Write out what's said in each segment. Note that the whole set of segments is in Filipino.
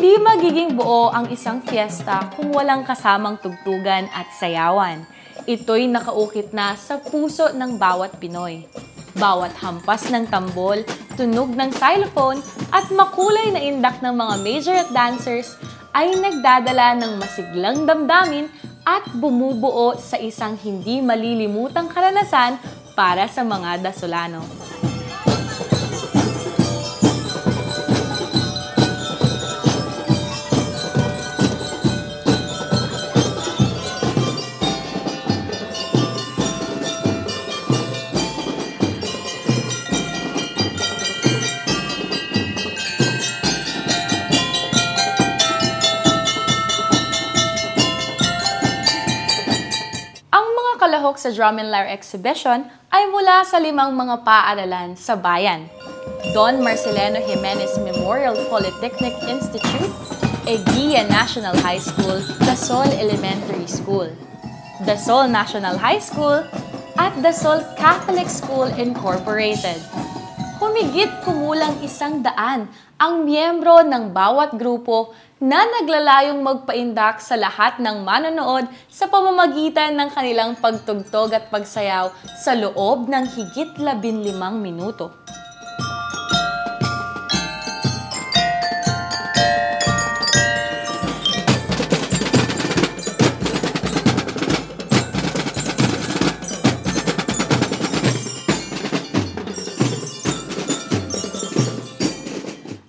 Hindi magiging buo ang isang fiesta kung walang kasamang tugtugan at sayawan. Ito'y nakaukit na sa puso ng bawat Pinoy. Bawat hampas ng tambol, tunog ng xylophone at makulay na indak ng mga majorette dancers ay nagdadala ng masiglang damdamin at bumubuo sa isang hindi malilimutang karanasan para sa mga Dasolano. Kalahok sa Drum and Lyre Exhibition ay mula sa 5 mga paaralan sa bayan. Don Marcelino Jimenez Memorial Polytechnic Institute, Eguia National High School, Dasol Elementary School, Dasol National High School, at Dasol Catholic School Incorporated. Humigit kumulang 100 ang miyembro ng bawat grupo na naglalayong magpaindak sa lahat ng manonood sa pamamagitan ng kanilang pagtugtog at pagsayaw sa loob ng higit 15 minuto.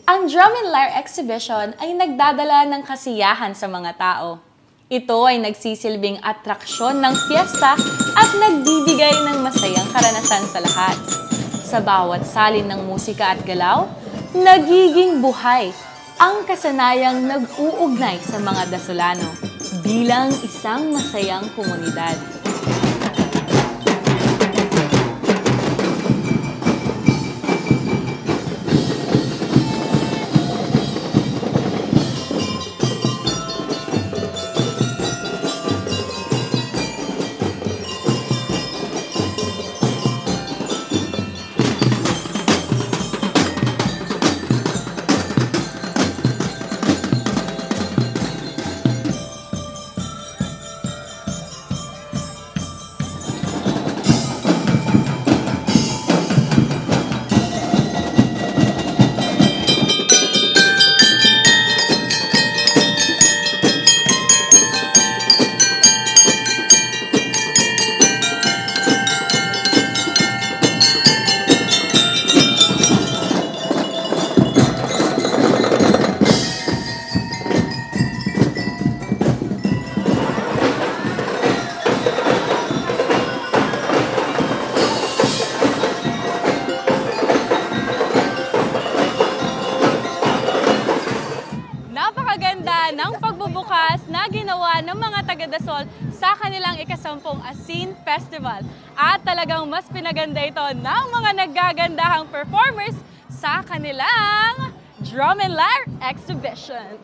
Ang Drum and Lyre Exhibition ay nagdadala ng kasiyahan sa mga tao. Ito ay nagsisilbing atraksyon ng fiesta at nagbibigay ng masayang karanasan sa lahat. Sa bawat salin ng musika at galaw, nagiging buhay ang kasanayang nag-uugnay sa mga Dasolano bilang isang masayang komunidad. Ng pagbubukas na ginawa ng mga taga-Dasol sa kanilang ika-10 Asin Festival. At talagang mas pinaganda ito ng mga naggagandahang performers sa kanilang Drum and Lyre Exhibition.